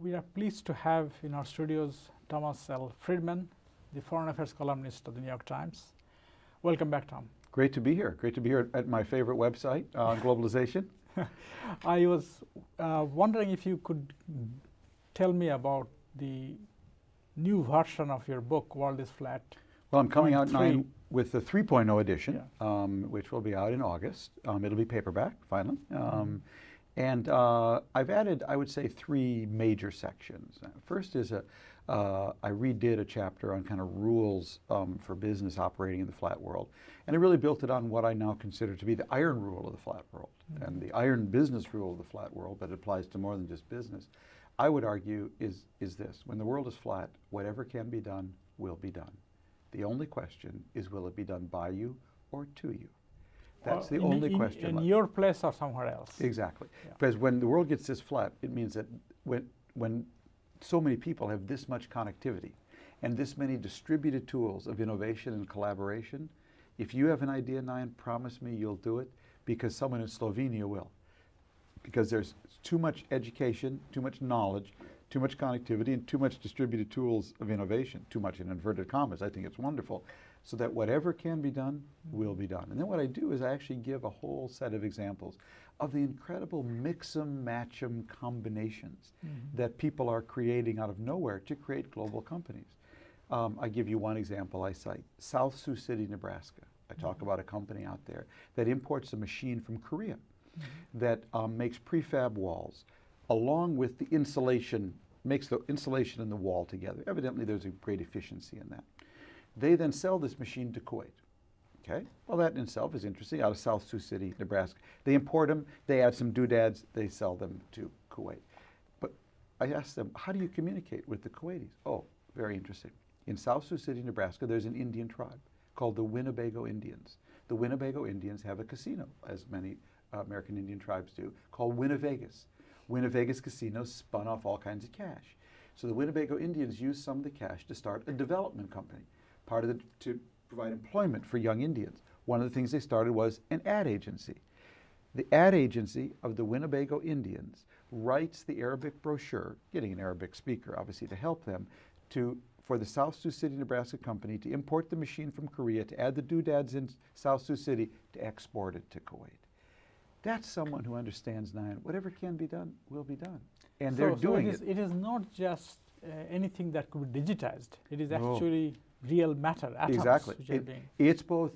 We are pleased to have in our studios Thomas L. Friedman, the foreign affairs columnist of the New York Times. Welcome back, Tom. Great to be here. Great to be here at my favorite website on Globalization. I was wondering if you could tell me about the new version of your book, World is Flat. Well, I'm coming out with the 3.0 edition, yeah. Which will be out in August. It'll be paperback, finally. And I've added, I would say, 3 major sections. First is I redid a chapter on kind of rules for business operating in the flat world. And I really built it on what I now consider to be the iron rule of the flat world and the iron business rule of the flat world that applies to more than just business. I would argue is this: when the world is flat, whatever can be done will be done. The only question is, will it be done by you or to you? That's the only question. In your place or somewhere else. Exactly. Yeah. Because when the world gets this flat, it means that when so many people have this much connectivity and this many distributed tools of innovation and collaboration, if you have an idea, Nayan, promise me you'll do it, because someone in Slovenia will. Because there's too much education, too much knowledge, too much connectivity, and too much distributed tools of innovation, too much in inverted commas. I think it's wonderful. So that whatever can be done will be done. And then what I do is I actually give a whole set of examples of the incredible mix-em, match-em combinations that people are creating out of nowhere to create global companies. I give you one example I cite: South Sioux City, Nebraska. I talk about a company out there that imports a machine from Korea that makes prefab walls, along with the insulation, makes the insulation and the wall together. Evidently there's a great efficiency in that. They then sell this machine to Kuwait. Okay, well, that in itself is interesting, out of South Sioux City, Nebraska. They import them, they add some doodads, they sell them to Kuwait. But I asked them, how do you communicate with the Kuwaitis? Oh, very interesting. In South Sioux City, Nebraska, there's an Indian tribe called the Winnebago Indians. The Winnebago Indians have a casino, as many American Indian tribes do, called Winnevegas. Winnevegas Casino spun off all kinds of cash. So the Winnebago Indians used some of the cash to start a development company, to provide employment for young Indians. One of the things they started was an ad agency. The ad agency of the Winnebago Indians writes the Arabic brochure, getting an Arabic speaker obviously to help them, for the South Sioux City, Nebraska company to import the machine from Korea, to add the doodads in South Sioux City, to export it to Kuwait. That's someone who understands, Nayan, whatever can be done will be done. And they're doing it. It is not just anything that could be digitized. It is actually real matter, atoms. Exactly. Which are being It's both,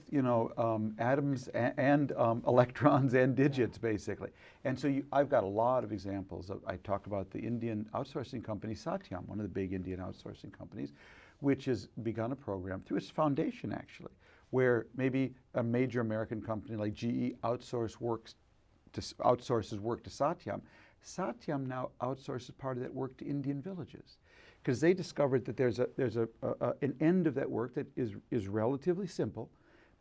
atoms and electrons and digits, basically. And so I've got a lot of examples. I talk about the Indian outsourcing company Satyam, one of the big Indian outsourcing companies, which has begun a program through its foundation, actually, where maybe a major American company like GE outsources work to Satyam. Satyam now outsources part of that work to Indian villages, because they discovered that there's an end of that work that is relatively simple,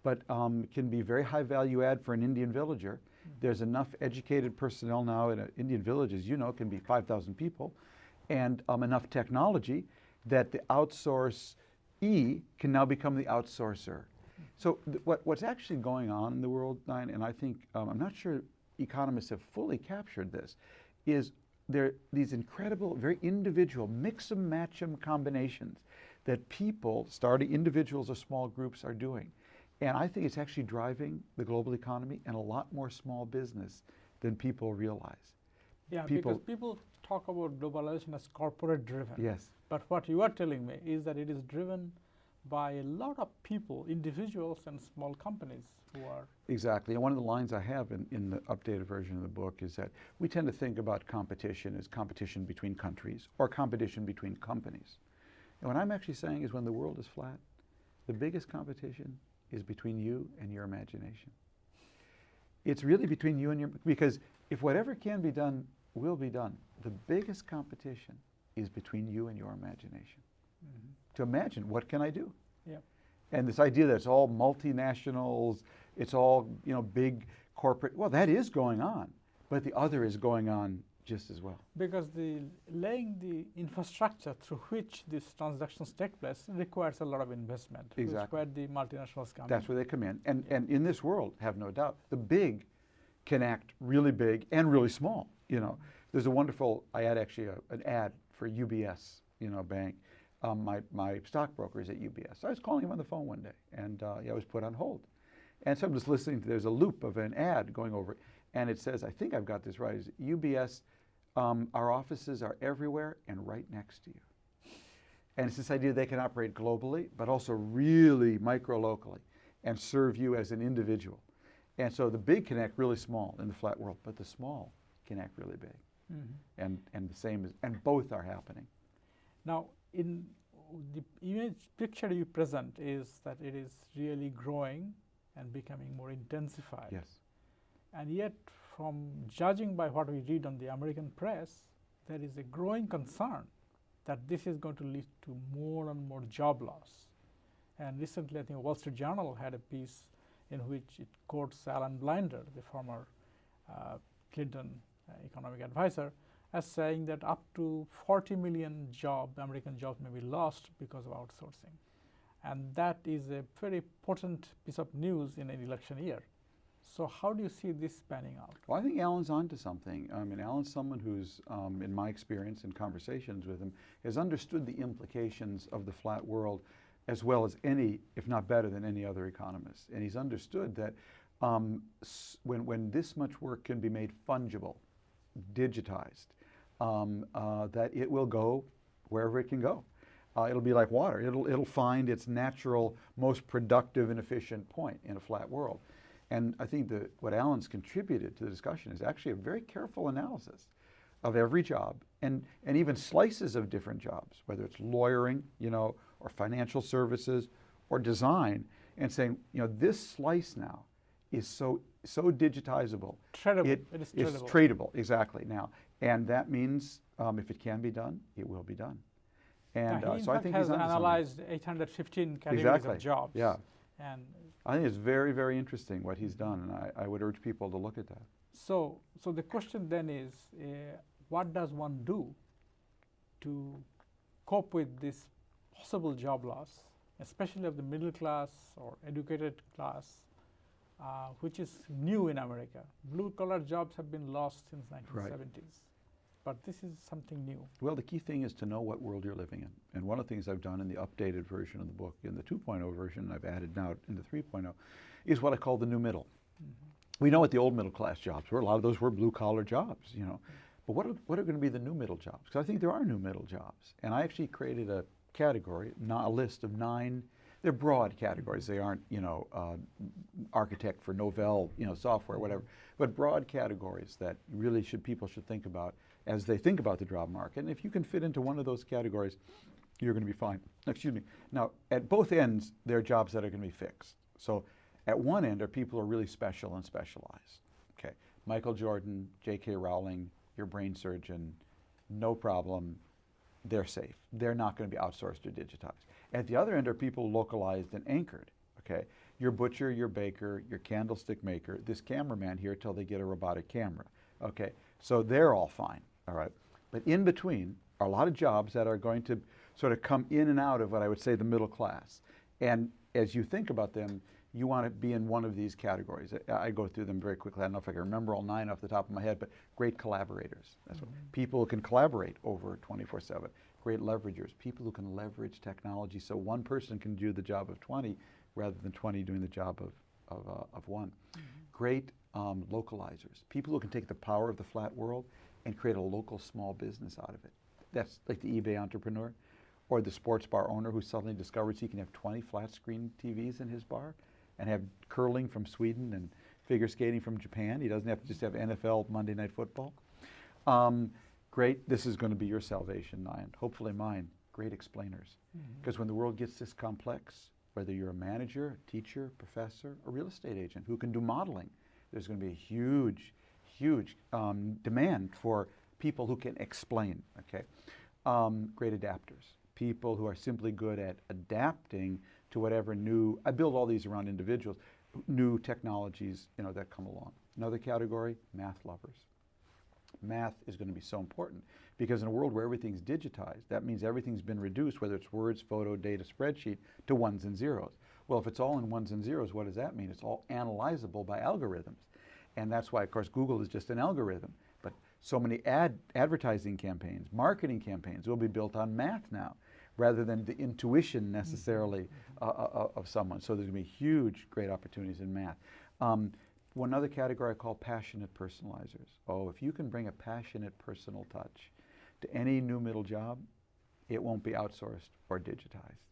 but can be very high value add for an Indian villager. There's enough educated personnel now in an Indian village, as you know, can be 5,000 people, and enough technology that the outsourcee can now become the outsourcer. So what's actually going on in the world, Nayan, and I think, I'm not sure economists have fully captured this, is there are these incredible, very individual, mix-em, match-em combinations that people, starting individuals or small groups, are doing. And I think it's actually driving the global economy and a lot more small business than people realize. Yeah, because people talk about globalization as corporate-driven. Yes. But what you are telling me is that it is driven by a lot of people, individuals and small companies who are... Exactly. And one of the lines I have in the updated version of the book is that we tend to think about competition as competition between countries or competition between companies. And what I'm actually saying is when the world is flat, the biggest competition is between you and your imagination. It's really between you and your... Because if whatever can be done will be done, the biggest competition is between you and your imagination. To imagine, what can I do? Yeah. And this idea that it's all multinationals, it's all big corporate, well, that is going on, but the other is going on just as well. Because laying the infrastructure through which these transactions take place requires a lot of investment. Exactly. Which where the multinationals come in. That's where they come in. And in this world, have no doubt, the big can act really big and really small. There's a wonderful, I had actually an ad for UBS, bank. My stockbroker is at UBS. So I was calling him on the phone one day, and I was put on hold. And so I'm just listening to, there's a loop of an ad going over it, and it says, I think I've got this right, UBS, our offices are everywhere and right next to you. And it's this idea they can operate globally, but also really micro-locally and serve you as an individual. And so the big can act really small in the flat world, but the small can act really big. And the same is, and both are happening. Now, in the image picture you present is that it is really growing and becoming more intensified. Yes. And yet, from judging by what we read on the American press, there is a growing concern that this is going to lead to more and more job loss. And recently, I think Wall Street Journal had a piece in which it quotes Alan Blinder, the former Clinton economic advisor, as saying that up to 40 million American jobs may be lost because of outsourcing. And that is a very potent piece of news in an election year. So how do you see this panning out? Well, I think Alan's onto something. I mean, Alan's someone who's, in my experience and conversations with him, has understood the implications of the flat world as well as any, if not better than any other economist. And he's understood that when this much work can be made fungible, digitized, that it will go wherever it can go. It'll be like water. It'll find its natural, most productive and efficient point in a flat world. And I think that what Alan's contributed to the discussion is actually a very careful analysis of every job and even slices of different jobs, whether it's lawyering, or financial services or design, and saying, this slice now is so digitizable. Tradable. It is tradable, exactly now. And that means if it can be done, it will be done. And so I think he's analyzed 815 categories of jobs. Yeah. And I think it's very, very interesting what he's done, and I would urge people to look at that. So the question then is, what does one do to cope with this possible job loss, especially of the middle class or educated class, which is new in America? Blue-collar jobs have been lost since 1970s. Right. But this is something new. Well, the key thing is to know what world you're living in. And one of the things I've done in the updated version of the book, in the 2.0 version, I've added now in the 3.0, is what I call the new middle. We know what the old middle class jobs were. A lot of those were blue-collar jobs, But what are going to be the new middle jobs? Because I think there are new middle jobs. And I actually created a category, not a list of 9. They're broad categories. They aren't, architect for Novell, software, whatever. But broad categories that really people should think about as they think about the job market. And if you can fit into one of those categories, you're going to be fine. Excuse me. Now, at both ends, there are jobs that are going to be fixed. So at one end are people who are really special and specialized. Okay, Michael Jordan, J.K. Rowling, your brain surgeon, no problem. They're safe. They're not going to be outsourced or digitized. At the other end are people localized and anchored. Okay, your butcher, your baker, your candlestick maker, this cameraman here till they get a robotic camera. Okay, so they're all fine. All right, but in between are a lot of jobs that are going to sort of come in and out of what I would say the middle class. And as you think about them, you want to be in one of these categories. I go through them very quickly. I don't know if I can remember all 9 off the top of my head, but great collaborators. That's what people who can collaborate over 24/7. Great leveragers, people who can leverage technology so one person can do the job of 20 rather than 20 doing the job of one. Great localizers, people who can take the power of the flat world and create a local small business out of it. That's like the eBay entrepreneur or the sports bar owner who suddenly discovers he can have 20 flat screen TVs in his bar and have curling from Sweden and figure skating from Japan. He doesn't have to just have NFL Monday Night Football. Great, this is going to be your salvation, Nayan, hopefully mine. Great explainers. Because when the world gets this complex, whether you're a manager, a teacher, professor, a real estate agent who can do modeling, there's going to be a huge demand for people who can explain, okay? Great adapters, people who are simply good at adapting to whatever new, I build all these around individuals, new technologies, that come along. Another category, math lovers. Math is going to be so important because in a world where everything's digitized, that means everything's been reduced, whether it's words, photo, data, spreadsheet, to ones and zeros. Well, if it's all in ones and zeros, what does that mean? It's all analyzable by algorithms. And that's why, of course, Google is just an algorithm. But So many advertising campaigns, marketing campaigns will be built on math now, rather than the intuition necessarily of someone. So there's going to be huge, great opportunities in math. One other category I call passionate personalizers. Oh, if you can bring a passionate personal touch to any new middle job, it won't be outsourced or digitized.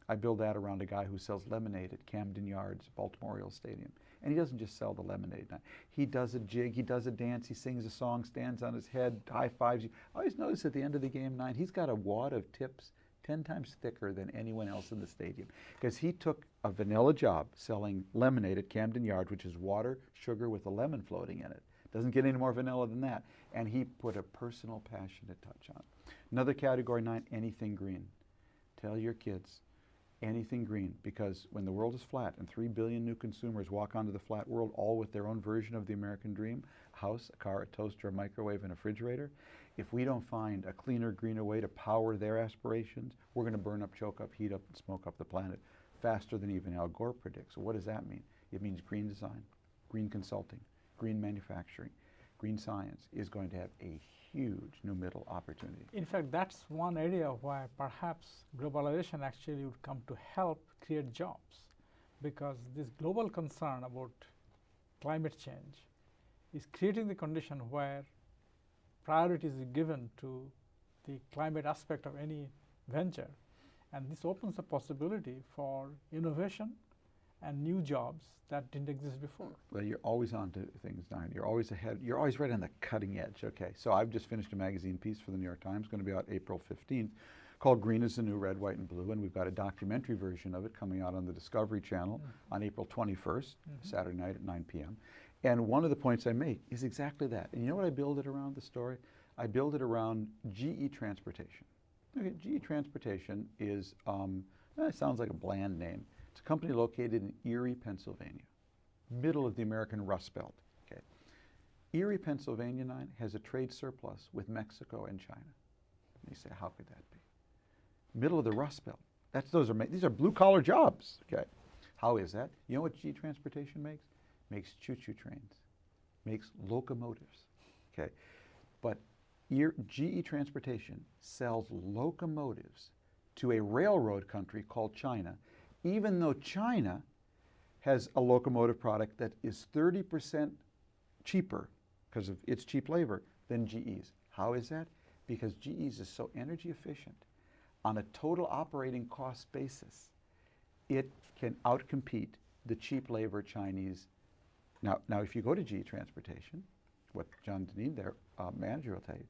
I build that around a guy who sells lemonade at Camden Yards, Baltimore Orioles Stadium. And he doesn't just sell the lemonade. He does a jig, he does a dance, he sings a song, stands on his head, high fives you. I always notice at the end of the game 9, he's got a wad of tips 10 times thicker than anyone else in the stadium. Because he took a vanilla job selling lemonade at Camden Yards, which is water, sugar with a lemon floating in it. Doesn't get any more vanilla than that. And he put a personal, passionate touch on it. Another category 9, anything green. Tell your kids, anything green, because when the world is flat and 3 billion new consumers walk onto the flat world, all with their own version of the American dream, a house, a car, a toaster, a microwave, and a refrigerator, if we don't find a cleaner, greener way to power their aspirations, we're going to burn up, choke up, heat up, and smoke up the planet faster than even Al Gore predicts. So what does that mean? It means green design, green consulting, green manufacturing, green science is going to have a huge new middle opportunity. In fact, that's one area where perhaps globalization actually would come to help create jobs, because this global concern about climate change is creating the condition where priority is given to the climate aspect of any venture. And this opens a possibility for innovation and new jobs that didn't exist before. Well, you're always on to things, Nayan. You're always ahead. You're always right on the cutting edge. Okay, so I've just finished a magazine piece for the New York Times, going to be out April 15th, called Green is the New Red, White, and Blue, and we've got a documentary version of it coming out on the Discovery Channel on April 21st, Saturday night at 9 p.m. And one of the points I make is exactly that. And you know what I build it around, the story? I build it around GE Transportation. Okay, GE Transportation is, it sounds like a bland name. It's a company located in Erie, Pennsylvania, middle of the American Rust Belt. Okay. Erie, Pennsylvania, 9, has a trade surplus with Mexico and China. And you say, how could that be? Middle of the Rust Belt. These are blue-collar jobs. Okay. How is that? You know what GE Transportation makes? Makes choo-choo trains, makes locomotives. Okay. But GE Transportation sells locomotives to a railroad country called China, even though China has a locomotive product that is 30% cheaper because of its cheap labor than GE's. How is that? Because GE's is so energy efficient on a total operating cost basis, it can outcompete the cheap labor Chinese. Now if you go to GE Transportation, what John Deneen, their manager, will tell you,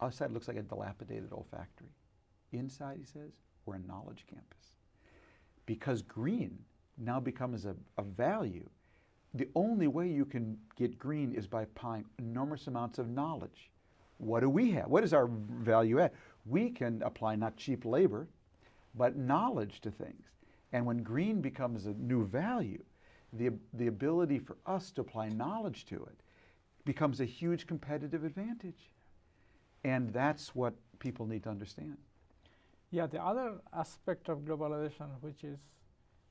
outside looks like a dilapidated old factory. Inside, he says, we're a knowledge campus. Because green now becomes a value. The only way you can get green is by applying enormous amounts of knowledge. What do we have? What is our value add? We can apply not cheap labor, but knowledge to things. And when green becomes a new value, the ability for us to apply knowledge to it becomes a huge competitive advantage. And that's what people need to understand. Yeah, the other aspect of globalization, which is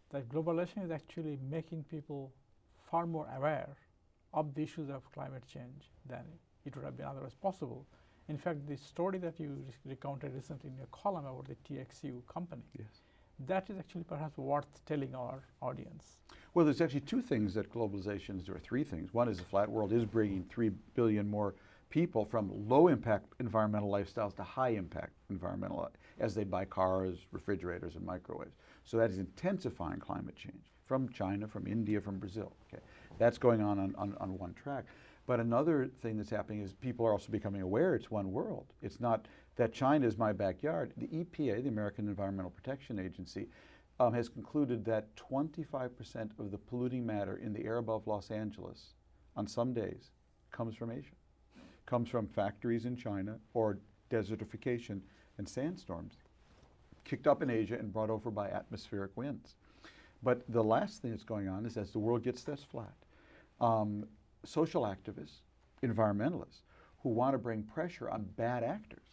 that globalization is actually making people far more aware of the issues of climate change than it would have been otherwise possible. In fact, the story that you recounted recently in your column about the TXU company, yes, that is actually perhaps worth telling our audience. Well, there's actually two things that globalization is, or three things. One is the flat world is bringing 3 billion more people from low-impact environmental lifestyles to high-impact environmental, as they buy cars, refrigerators, and microwaves. So that is intensifying climate change from China, from India, from Brazil. Okay, that's going on one track. But another thing that's happening is people are also becoming aware it's one world. It's not that China is my backyard. The EPA, the American Environmental Protection Agency, has concluded that 25% of the polluting matter in the air above Los Angeles on some days comes from Asia, comes from factories in China or desertification and sandstorms kicked up in Asia and brought over by atmospheric winds. But the last thing that's going on is as the world gets this flat, social activists, environmentalists who want to bring pressure on bad actors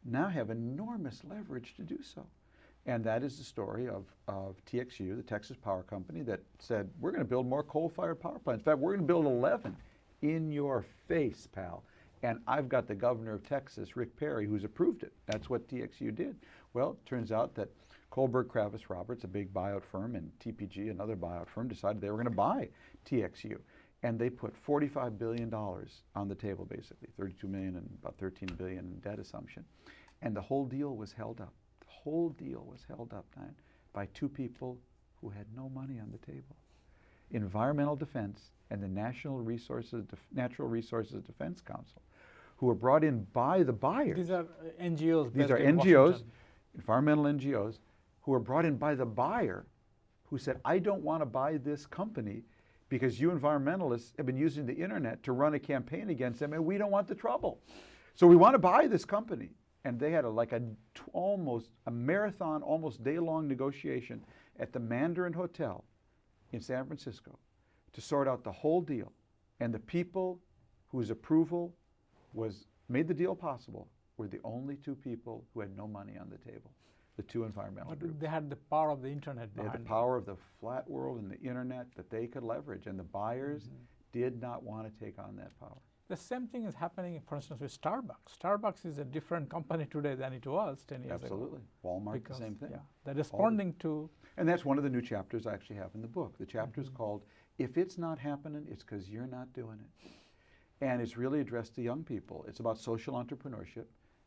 now have enormous leverage to do so. And that is the story of TXU, the Texas Power Company, that said, we're going to build more coal-fired power plants. In fact, we're going to build 11 in your face, pal. And I've got the governor of Texas, Rick Perry, who's approved it. That's what TXU did. Well, it turns out that Kohlberg Kravis Roberts, a big buyout firm, and TPG, another buyout firm, decided they were going to buy TXU. And they put $45 billion on the table, basically, $32 million and about $13 billion in debt assumption. And the whole deal was held up. The whole deal was held up, Nayan, by two people who had no money on the table. Environmental Defense and the Natural Resources Defense Council, who were brought in by the buyers. These are NGOs. These are NGOs, environmental NGOs, who were brought in by the buyer, who said, I don't want to buy this company because you environmentalists have been using the internet to run a campaign against them, and we don't want the trouble. So we want to buy this company. And they had almost a marathon, almost day-long negotiation at the Mandarin Hotel in San Francisco to sort out the whole deal. And the people whose approval made the deal possible were the only two people who had no money on the table, the two environmental groups. They had the power of the internet They behind had the power of the flat world and the internet that they could leverage, and the buyers did not want to take on that power. The same thing is happening, for instance, with Starbucks. Starbucks is a different company today than it was 10 years ago. Absolutely. Walmart, the same thing. Yeah, they're responding to... And that's one of the new chapters I actually have in the book. The chapter is called, If It's Not Happening, It's Because You're Not Doing It. And it's really addressed to young people. It's about social entrepreneurship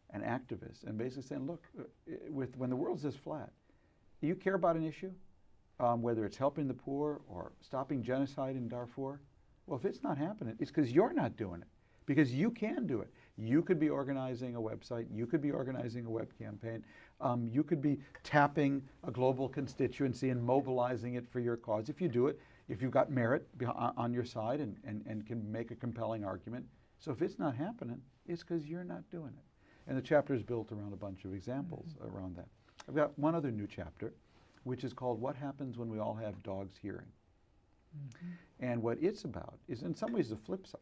and activists, and basically saying, look, when the world's this flat, you care about an issue, whether it's helping the poor or stopping genocide in Darfur. Well, if it's not happening, it's because you're not doing it, because you can do it. You could be organizing a website. You could be organizing a web campaign. You could be tapping a global constituency and mobilizing it for your cause. If you do it, if you've got merit on your side and can make a compelling argument. So if it's not happening, it's because you're not doing it. And the chapter is built around a bunch of examples around that. I've got one other new chapter, which is called What Happens When We All Have Dogs Hearing? And what it's about is, in some ways, the flip side.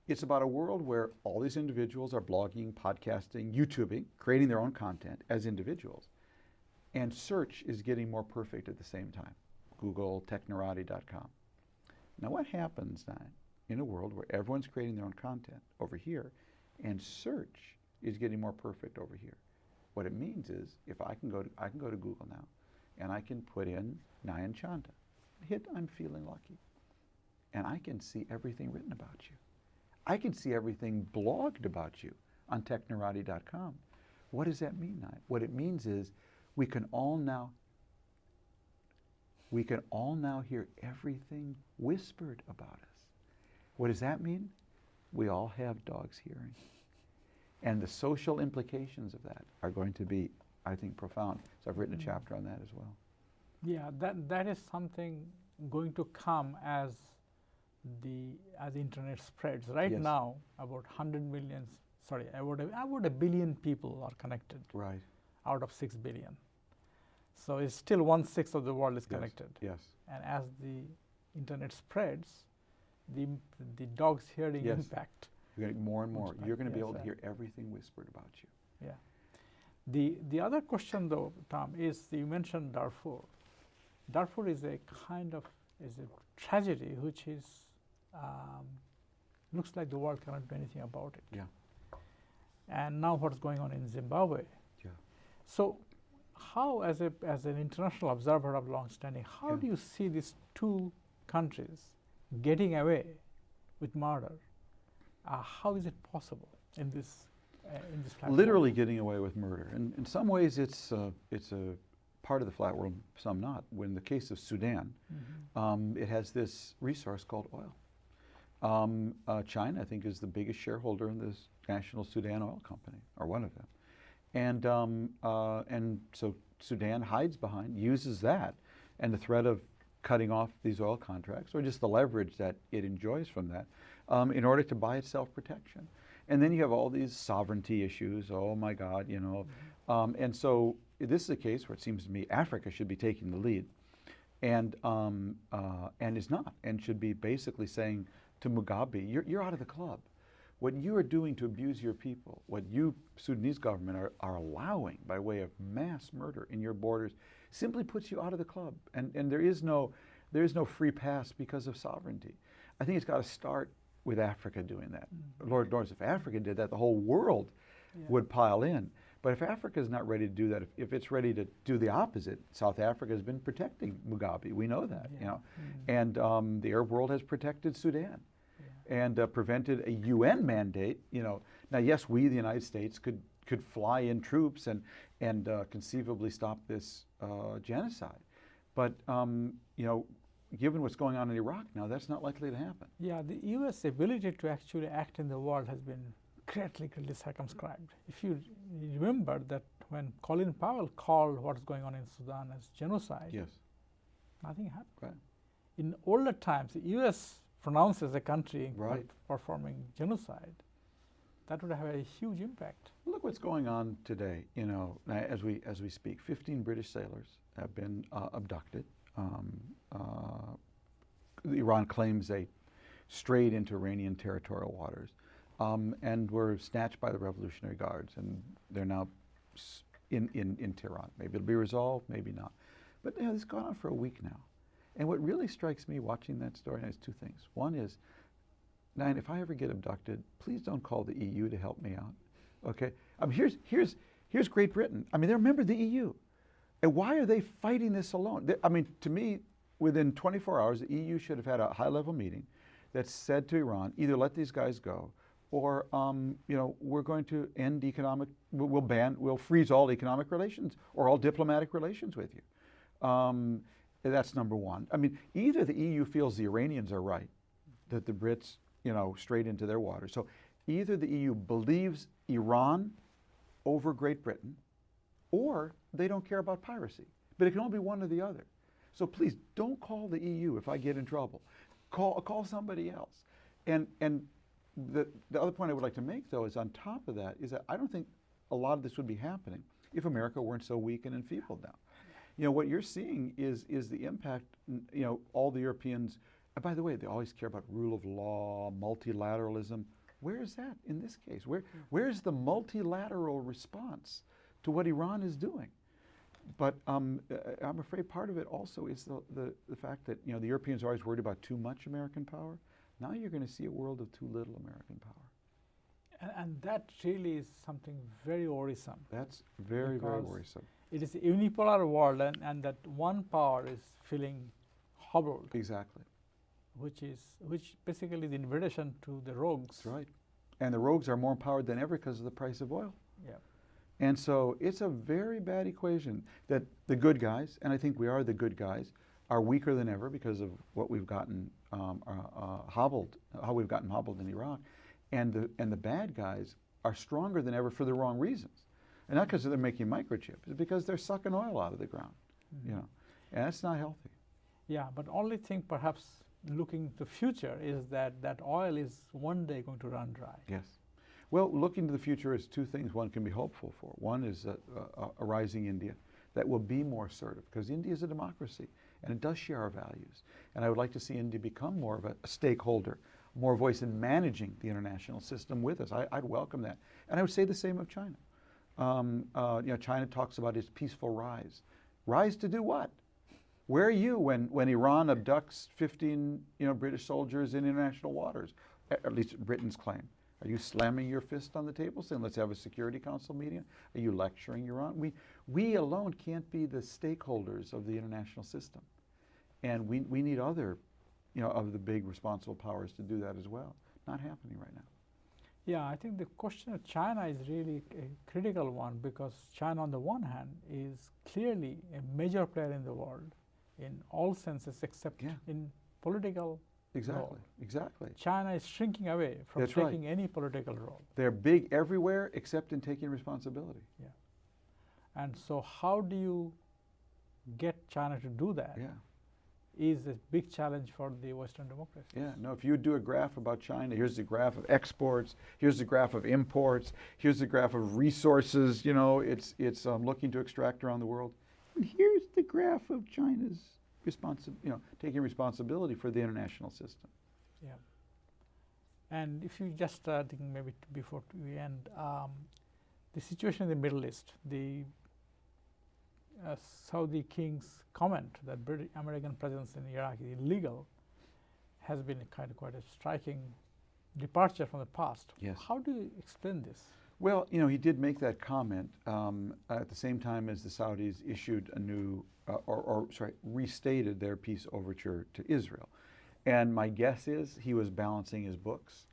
It's about a world where all these individuals are blogging, podcasting, YouTubing, creating their own content as individuals. And search is getting more perfect at the same time. Google, technorati.com. Now what happens now in a world where everyone's creating their own content over here and search is getting more perfect over here? What it means is if I can go to Google now and I can put in Nayan Chanda, hit I'm feeling lucky, and I can see everything written about you. I can see everything blogged about you on technorati.com. What does that mean, Nayan? What it means is we can all now hear everything whispered about us. What does that mean? We all have dogs hearing. And the social implications of that are going to be, I think, profound. So I've written a chapter on that as well. Yeah, that is something going to come as the internet spreads. Right Yes. now, about 100 million, sorry, about a billion people are connected. Right. Out of 6 billion. So it's still 1/6 of the world is connected. Yes. And as the internet spreads, the dog's hearing Yes. impact. You're going to more and more. Impact, You're going to be yes, able to hear everything whispered about you. Yeah. The other question, though, Tom, is you mentioned Darfur. Darfur is a tragedy which is looks like the world cannot do anything about it. Yeah. And now what's going on in Zimbabwe? Yeah. So, how, as an international observer of long-standing, how do you see these two countries getting away with murder? How is it possible in this flat Literally world? getting away with murder. And in some ways, it's a part of the flat world, some not. When the case of Sudan, it has this resource called oil. China, I think, is the biggest shareholder in this National Sudan Oil Company, or one of them. And so Sudan hides behind, uses that, and the threat of cutting off these oil contracts, or just the leverage that it enjoys from that, in order to buy its self-protection. And then you have all these sovereignty issues. Oh my God, you know. And so this is a case where it seems to me Africa should be taking the lead, and is not, and should be basically saying to Mugabe, you're out of the club. What you are doing to abuse your people, what you, Sudanese government, are allowing by way of mass murder in your borders, simply puts you out of the club. And there is no free pass because of sovereignty. I think it's got to start with Africa doing that. Mm-hmm. Lord knows if Africa did that, the whole world would pile in. But if Africa is not ready to do that, if it's ready to do the opposite, South Africa has been protecting Mugabe. We know that, you know, and the Arab world has protected Sudan, and prevented a UN mandate. You know, now yes, we, the United States, could fly in troops and conceivably stop this genocide, but you know, given what's going on in Iraq now, that's not likely to happen. Yeah, the U.S. ability to actually act in the world has been greatly circumscribed. If you remember that when Colin Powell called what's going on in Sudan as genocide, Yes. nothing happened. Right. In older times, the U.S. pronounces a country Right. performing genocide. That would have a huge impact. Look what's going on today. You know, as we speak, 15 British sailors have been abducted. Iran claims they strayed into Iranian territorial waters, and were snatched by the Revolutionary Guards, and they're now in Tehran. Maybe it'll be resolved, maybe not. But you know, this has gone on for a week now. And what really strikes me watching that story is two things. One is, Nayan, if I ever get abducted, please don't call the EU to help me out. Okay? Here's Great Britain. I mean, they're a member of the EU. And why are they fighting this alone? I mean, to me, within 24 hours, the EU should have had a high-level meeting that said to Iran, either let these guys go, or you know, we're going to end we'll freeze all economic relations or all diplomatic relations with you. That's number one. I mean, either the EU feels the Iranians are right, that the Brits, you know, strayed into their waters. So either the EU believes Iran over Great Britain, or they don't care about piracy. But it can only be one or the other. So please don't call the EU if I get in trouble. Call somebody else. And the other point I would like to make, though, is on top of that, is that I don't think a lot of this would be happening if America weren't so weak and enfeebled now. You know, what you're seeing is the impact, you know, all the Europeans, and by the way, they always care about rule of law, multilateralism. Where is that in this case? Where's the multilateral response to what Iran is doing? But I'm afraid part of it also is the fact that, you know, the Europeans are always worried about too much American power. Now you're going to see a world of too little American power. And that really is something very worrisome. That's very worrisome. It is a unipolar world, and that one power is feeling hobbled. Exactly. Which basically is the invitation to the rogues. That's right. And the rogues are more empowered than ever because of the price of oil. Yeah. And so it's a very bad equation that the good guys, and I think we are the good guys, are weaker than ever because of what we've gotten hobbled, how we've gotten hobbled in Iraq, and the bad guys are stronger than ever for the wrong reasons, and not because they're making microchips, it's because they're sucking oil out of the ground, you know, and that's not healthy. Yeah, but only thing perhaps looking to the future is that oil is one day going to run dry. Yes. Well, looking to the future is two things one can be hopeful for. One is a rising India that will be more assertive, because India is a democracy and it does share our values. And I would like to see India become more of a stakeholder, more voice in managing the international system with us. I'd welcome that. And I would say the same of China. You know, China talks about its peaceful rise. Rise to do what? Where are you when Iran abducts 15, you know, British soldiers in international waters? At least Britain's claim. Are you slamming your fist on the table saying, let's have a Security Council meeting? Are you lecturing Iran? We alone can't be the stakeholders of the international system. And we need other, you know, of the big responsible powers to do that as well. Not happening right now. Yeah, I think the question of China is really a critical one, because China, on the one hand, is clearly a major player in the world in all senses except in political role. Exactly. China is shrinking away from That's taking right. any political role. They're big everywhere except in taking responsibility. Yeah. And so how do you get China to do that? Yeah. Is a big challenge for the Western democracies. Yeah, no, if you do a graph about China, here's the graph of exports, here's the graph of imports, here's the graph of resources, you know, it's looking to extract around the world. And here's the graph of China's taking responsibility for the international system. Yeah. And if you just think maybe before we end, the situation in the Middle East, the Saudi king's comment that American presence in Iraq is illegal has been quite a striking departure from the past. Yes. How do you explain this? Well, you know, he did make that comment at the same time as the Saudis issued a new, restated their peace overture to Israel. And my guess is he was balancing his books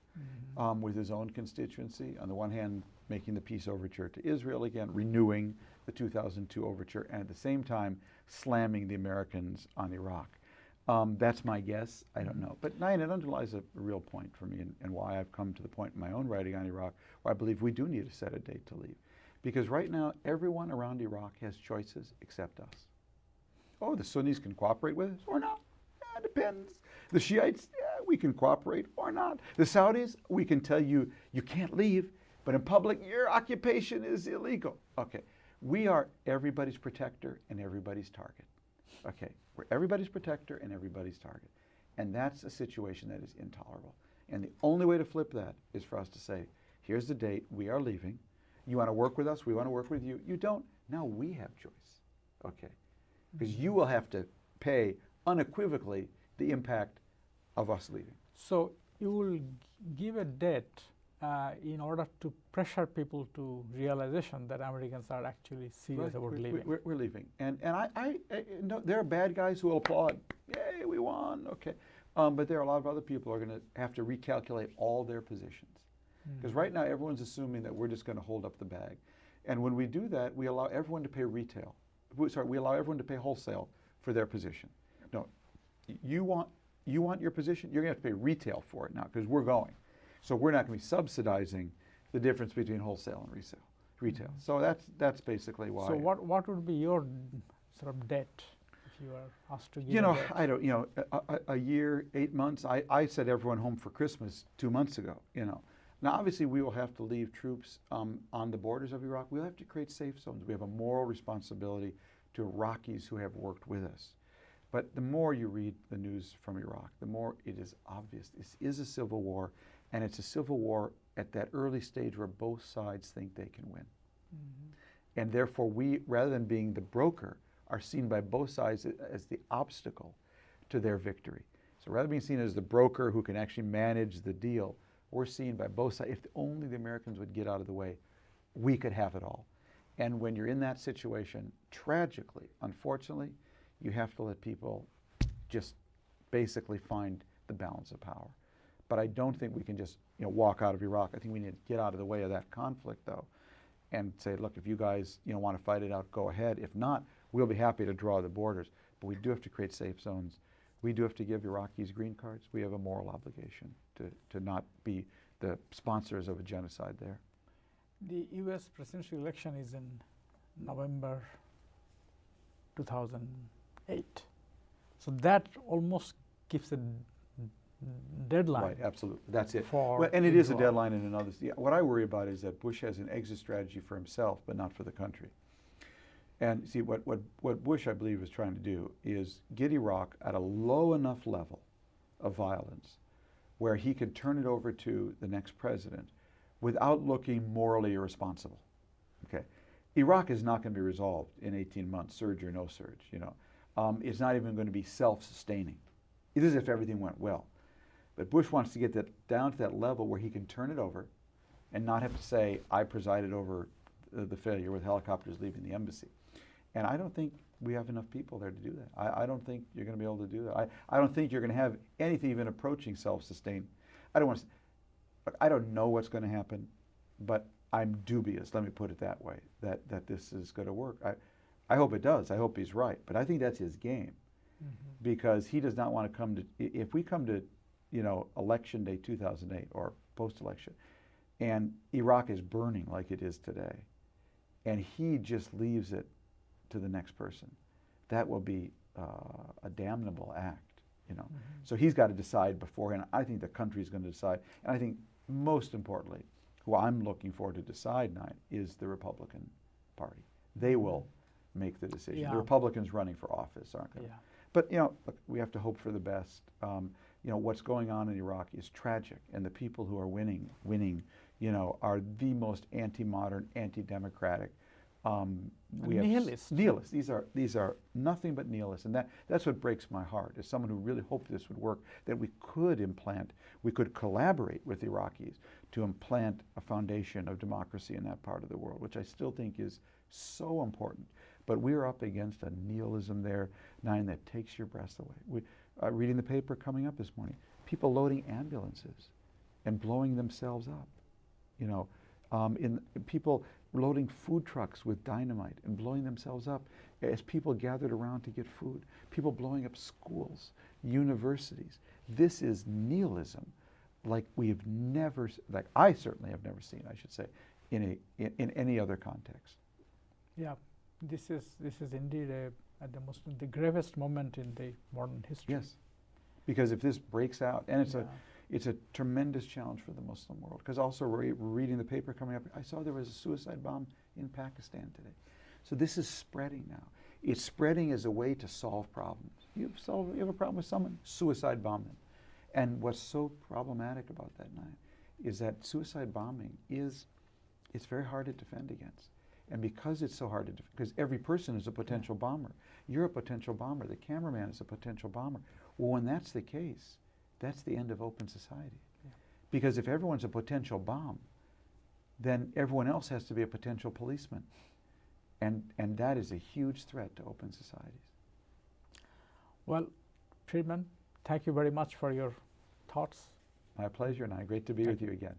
with his own constituency. On the one hand, making the peace overture to Israel again, renewing the 2002 overture, and at the same time, slamming the Americans on Iraq. That's my guess. I don't know. But Nayan, it underlies a real point for me and why I've come to the point in my own writing on Iraq where I believe we do need to set a date to leave. Because right now, everyone around Iraq has choices except us. Oh, the Sunnis can cooperate with us or not. Yeah, it depends. The Shiites, yeah, we can cooperate or not. The Saudis, we can tell you, you can't leave, but in public, your occupation is illegal. Okay. We are everybody's protector and everybody's target. Okay, we're everybody's protector and everybody's target. And that's a situation that is intolerable. And the only way to flip that is for us to say, here's the date, we are leaving. You want to work with us, we want to work with you. You don't, now we have choice. Okay, because you will have to pay unequivocally the impact of us leaving. So you will give a date in order to pressure people to realization that Americans are actually serious about leaving. We're leaving. And I know there are bad guys who will applaud. Yay, we won. Okay. But there are a lot of other people who are going to have to recalculate all their positions. Because right now everyone's assuming that we're just going to hold up the bag. And when we do that, we allow everyone to pay retail. We allow everyone to pay wholesale for their position. No, you want your position, you're going to have to pay retail for it now because we're going. So we're not going to be subsidizing the difference between wholesale and retail. So that's basically why. So what would be your sort of debt if you are asked to give? You know, a debt? I don't. You know, a year, 8 months. I sent everyone home for Christmas 2 months ago. You know, now obviously we will have to leave troops on the borders of Iraq. We'll have to create safe zones. We have a moral responsibility to Iraqis who have worked with us. But the more you read the news from Iraq, the more it is obvious this is a civil war. And it's a civil war at that early stage where both sides think they can win. And therefore we, rather than being the broker, are seen by both sides as the obstacle to their victory. So rather than being seen as the broker who can actually manage the deal, we're seen by both sides, if only the Americans would get out of the way, we could have it all. And when you're in that situation, tragically, unfortunately, you have to let people just basically find the balance of power. But I don't think we can just walk out of Iraq. I think we need to get out of the way of that conflict, though, and say, look, if you guys want to fight it out, go ahead. If not, we'll be happy to draw the borders. But we do have to create safe zones. We do have to give Iraqis green cards. We have a moral obligation to not be the sponsors of a genocide there. The U.S. presidential election is in November 2008. So that almost gives a deadline. Right, absolutely. That's it. Well, and it is a deadline in another. Yeah, what I worry about is that Bush has an exit strategy for himself, but not for the country. And see, what Bush, I believe, is trying to do is get Iraq at a low enough level of violence where he can turn it over to the next president without looking morally irresponsible. Okay, Iraq is not going to be resolved in 18 months, surge or no surge. It's not even going to be self-sustaining. It is if everything went well. But Bush wants to get that down to that level where he can turn it over and not have to say, I presided over the failure with helicopters leaving the embassy. And I don't think we have enough people there to do that. I don't think you're going to be able to do that. I don't think you're going to have anything even approaching self-sustained. I don't know what's going to happen, but I'm dubious, let me put it that way, that this is going to work. I hope it does. I hope he's right. But I think that's his game. Because he does not want to come to, if we come to, election day 2008 or post-election, and Iraq is burning like it is today, and he just leaves it to the next person, that will be a damnable act, So he's got to decide beforehand. I think the country is going to decide, and I think most importantly, who I'm looking for to decide now is the Republican Party. They will make the decision. Yeah. The Republicans running for office aren't going to. Yeah. But look, we have to hope for the best. What's going on in Iraq is tragic, and the people who are winning, are the most anti-modern, anti-democratic, We have Nihilists. Nihilists. These are nothing but nihilists, and that's what breaks my heart. As someone who really hoped this would work, that we could collaborate with the Iraqis to implant a foundation of democracy in that part of the world, which I still think is so important. But we're up against a nihilism there, Nayan, that takes your breath away. Reading the paper coming up this morning, people loading ambulances and blowing themselves up. You know, people loading food trucks with dynamite and blowing themselves up as people gathered around to get food. People blowing up schools, universities. This is nihilism like we have never, like I certainly have never seen, I should say, in any other context. Yeah, this is indeed the gravest moment in the modern history. Yes, because if this breaks out, and Yeah. it's a tremendous challenge for the Muslim world. Because also reading the paper coming up, I saw there was a suicide bomb in Pakistan today. So this is spreading now. It's spreading as a way to solve problems. You have a problem with someone, suicide bomb them. And what's so problematic about that, Nayan, is that suicide bombing it's very hard to defend against. And because it's so hard to defend, because every person is a potential bomber. You're a potential bomber. The cameraman is a potential bomber. Well, when that's the case, that's the end of open society. Yeah. Because if everyone's a potential bomb, then everyone else has to be a potential policeman. And that is a huge threat to open societies. Well, Friedman, thank you very much for your thoughts. My pleasure, and great to be with you again.